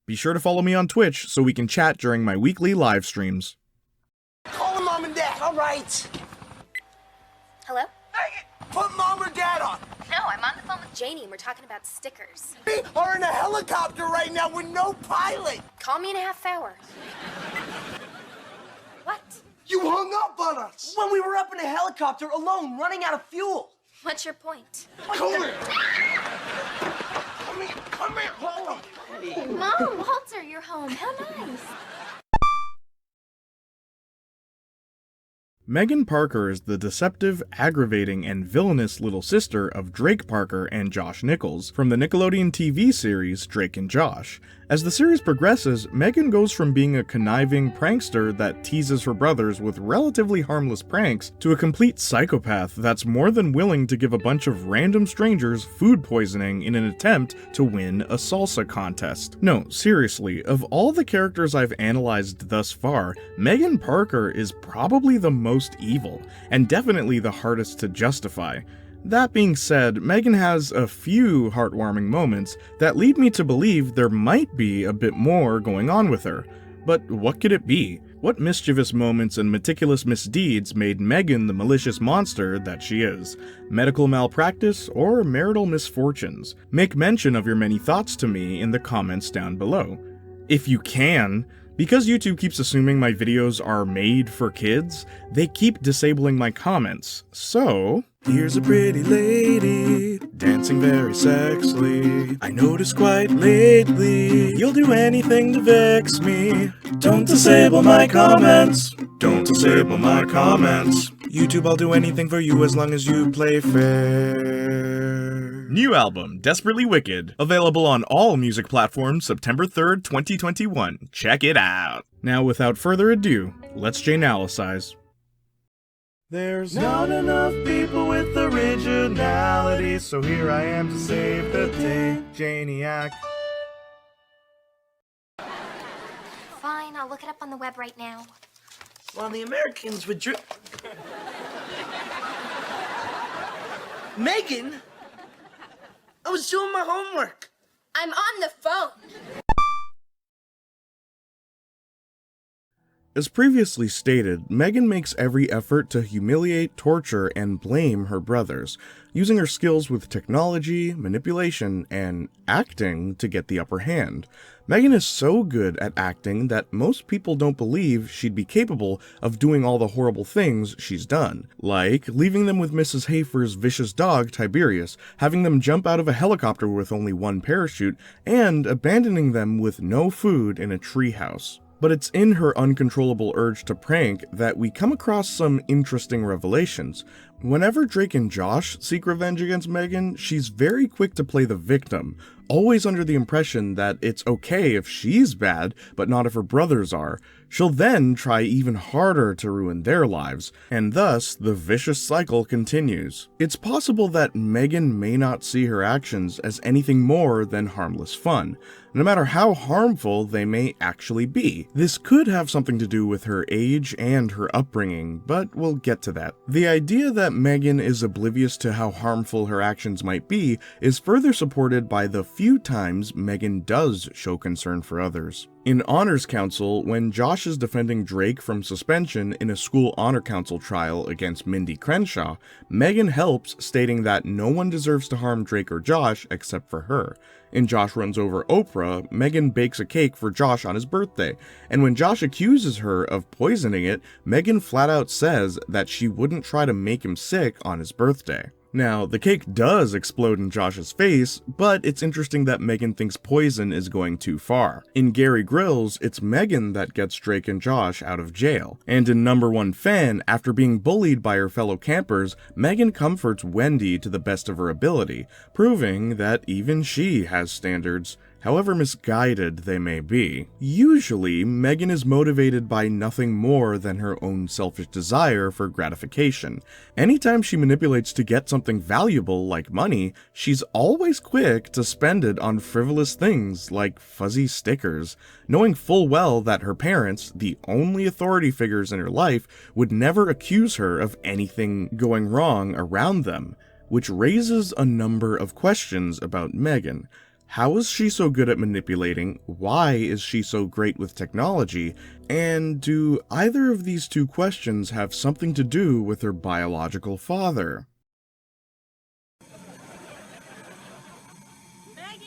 Be sure to follow me on Twitch so we can chat during my weekly live streams. Call him Mom and Dad. All right. Hello? Put Mom or Dad on. No, I'm on the phone with Janie and we're talking about stickers. We are in a helicopter right now with no pilot. Call me in a half hour. What? You hung up on us. When we were up in a helicopter alone, running out of fuel. What's your point? Come here. Come here. Hold on. Mom, Walter, you're home. How nice. Megan Parker is the deceptive, aggravating, and villainous little sister of Drake Parker and Josh Nichols from the Nickelodeon TV series Drake and Josh. As the series progresses, Megan goes from being a conniving prankster that teases her brothers with relatively harmless pranks to a complete psychopath that's more than willing to give a bunch of random strangers food poisoning in an attempt to win a salsa contest. No, seriously, of all the characters I've analyzed thus far, Megan Parker is probably the most evil, and definitely the hardest to justify. That being said, Megan has a few heartwarming moments that lead me to believe there might be a bit more going on with her. But what could it be? What mischievous moments and meticulous misdeeds made Megan the malicious monster that she is? Medical malpractice or marital misfortunes? Make mention of your many thoughts to me in the comments down below. If you can. Because YouTube keeps assuming my videos are made for kids, they keep disabling my comments. So, here's a pretty lady, dancing very sexily. I noticed quite lately, you'll do anything to vex me. Don't disable my comments. Don't disable my comments. YouTube, I'll do anything for you as long as you play fair. New album, Desperately Wicked, available on all music platforms September 3rd, 2021. Check it out. Now, without further ado, let's Jaynalysize. There's not enough people with originality, so here I am to save the day, Janiac. Fine, I'll look it up on the web right now. While the Americans would Megan, I was doing my homework. I'm on the phone. As previously stated, Megan makes every effort to humiliate, torture, and blame her brothers, using her skills with technology, manipulation, and acting to get the upper hand. Megan is so good at acting that most people don't believe she'd be capable of doing all the horrible things she's done, like leaving them with Mrs. Hafer's vicious dog, Tiberius, having them jump out of a helicopter with only one parachute, and abandoning them with no food in a treehouse. But it's in her uncontrollable urge to prank that we come across some interesting revelations. Whenever Drake and Josh seek revenge against Megan, she's very quick to play the victim, always under the impression that it's okay if she's bad, but not if her brothers are. She'll then try even harder to ruin their lives, and thus the vicious cycle continues. It's possible that Megan may not see her actions as anything more than harmless fun, no matter how harmful they may actually be. This could have something to do with her age and her upbringing, but we'll get to that. The idea that Megan is oblivious to how harmful her actions might be is further supported by the few times Megan does show concern for others. In Honors Council, when Josh is defending Drake from suspension in a school honor council trial against Mindy Crenshaw, Megan helps, stating that no one deserves to harm Drake or Josh except for her. In Josh Runs Over Oprah, Megan bakes a cake for Josh on his birthday, and when Josh accuses her of poisoning it, Megan flat out says that she wouldn't try to make him sick on his birthday. Now, the cake does explode in Josh's face, but it's interesting that Megan thinks poison is going too far. In Gary Grylls, it's Megan that gets Drake and Josh out of jail. And in Number One Fan, after being bullied by her fellow campers, Megan comforts Wendy to the best of her ability, proving that even she has standards, however misguided they may be. Usually, Megan is motivated by nothing more than her own selfish desire for gratification. Anytime she manipulates to get something valuable like money, she's always quick to spend it on frivolous things like fuzzy stickers, knowing full well that her parents, the only authority figures in her life, would never accuse her of anything going wrong around them, which raises a number of questions about Megan. How is she so good at manipulating? Why is she so great with technology? And do either of these two questions have something to do with her biological father? Megan!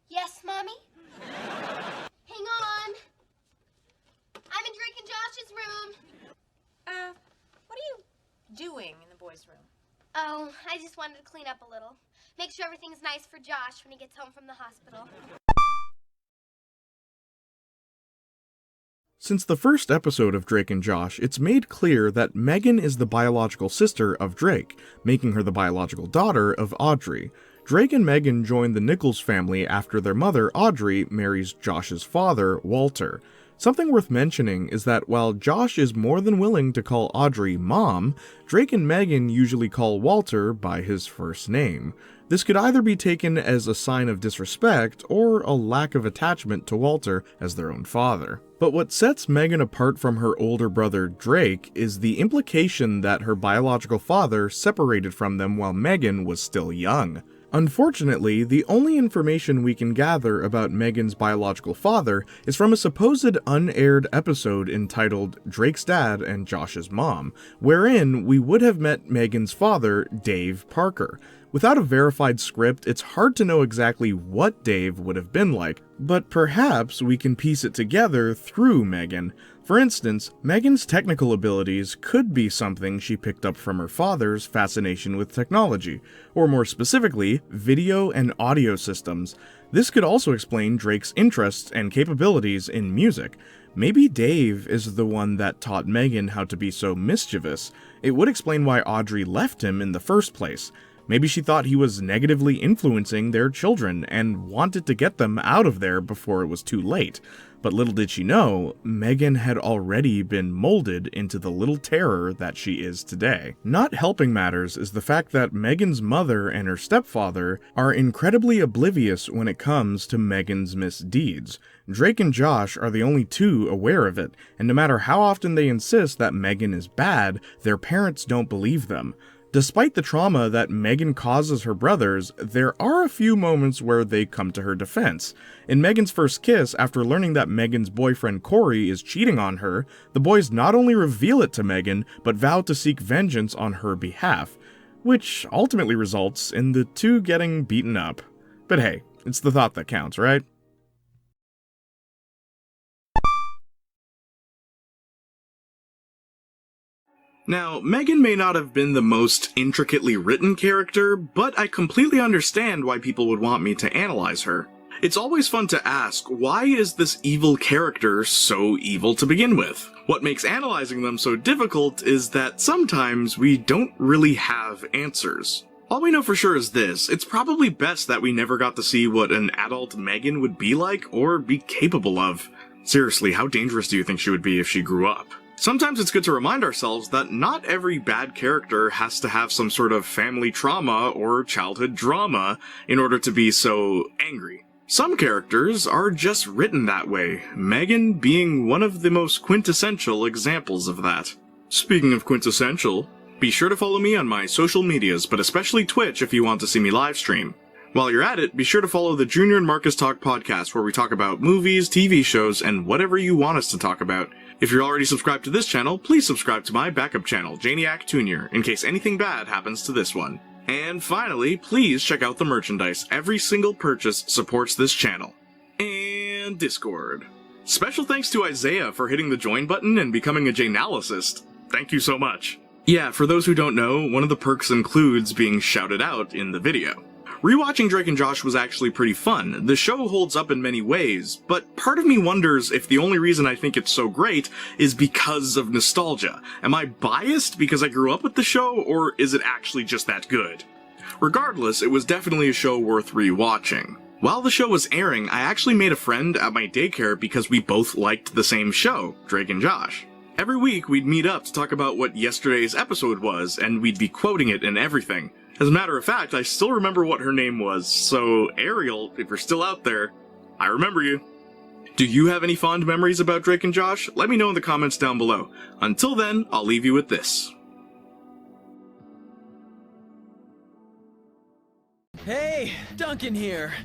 Yes, Mommy? Hang on. I'm in Drake and Josh's room. What are you doing in the boys' room? Oh, I just wanted to clean up a little. Make sure everything's nice for Josh when he gets home from the hospital. Since the first episode of Drake and Josh, it's made clear that Megan is the biological sister of Drake, making her the biological daughter of Audrey. Drake and Megan join the Nichols family after their mother, Audrey, marries Josh's father, Walter. Something worth mentioning is that while Josh is more than willing to call Audrey Mom, Drake and Megan usually call Walter by his first name. This could either be taken as a sign of disrespect or a lack of attachment to Walter as their own father. But what sets Megan apart from her older brother Drake is the implication that her biological father separated from them while Megan was still young. Unfortunately, the only information we can gather about Megan's biological father is from a supposed unaired episode entitled Drake's Dad and Josh's Mom, wherein we would have met Megan's father, Dave Parker. Without a verified script, it's hard to know exactly what Dave would have been like, but perhaps we can piece it together through Megan. For instance, Megan's technical abilities could be something she picked up from her father's fascination with technology, or more specifically, video and audio systems. This could also explain Drake's interests and capabilities in music. Maybe Dave is the one that taught Megan how to be so mischievous. It would explain why Audrey left him in the first place. Maybe she thought he was negatively influencing their children and wanted to get them out of there before it was too late. But little did she know, Megan had already been molded into the little terror that she is today. Not helping matters is the fact that Megan's mother and her stepfather are incredibly oblivious when it comes to Megan's misdeeds. Drake and Josh are the only two aware of it, and no matter how often they insist that Megan is bad, their parents don't believe them. Despite the trauma that Megan causes her brothers, there are a few moments where they come to her defense. In Megan's first kiss, after learning that Megan's boyfriend Corey is cheating on her, the boys not only reveal it to Megan, but vow to seek vengeance on her behalf, which ultimately results in the two getting beaten up. But hey, it's the thought that counts, right? Now, Megan may not have been the most intricately written character, but I completely understand why people would want me to analyze her. It's always fun to ask, why is this evil character so evil to begin with? What makes analyzing them so difficult is that sometimes we don't really have answers. All we know for sure is this: it's probably best that we never got to see what an adult Megan would be like or be capable of. Seriously, how dangerous do you think she would be if she grew up? Sometimes it's good to remind ourselves that not every bad character has to have some sort of family trauma or childhood drama in order to be so angry. Some characters are just written that way, Megan being one of the most quintessential examples of that. Speaking of quintessential, be sure to follow me on my social medias, but especially Twitch if you want to see me live stream. While you're at it, be sure to follow the Junior and Marcus Talk podcast, where we talk about movies, TV shows, and whatever you want us to talk about. If you're already subscribed to this channel, please subscribe to my backup channel, Jaynalysis Jr., in case anything bad happens to this one. And finally, please check out the merchandise. Every single purchase supports this channel. And Discord. Special thanks to Isaiah for hitting the join button and becoming a Jaynalysis. Thank you so much. Yeah, for those who don't know, one of the perks includes being shouted out in the video. Rewatching Drake and Josh was actually pretty fun. The show holds up in many ways, but part of me wonders if the only reason I think it's so great is because of nostalgia. Am I biased because I grew up with the show, or is it actually just that good? Regardless, it was definitely a show worth rewatching. While the show was airing, I actually made a friend at my daycare because we both liked the same show, Drake and Josh. Every week we'd meet up to talk about what yesterday's episode was, and we'd be quoting it and everything. As a matter of fact, I still remember what her name was, so Ariel, if you're still out there, I remember you. Do you have any fond memories about Drake and Josh? Let me know in the comments down below. Until then, I'll leave you with this. Hey, Duncan here.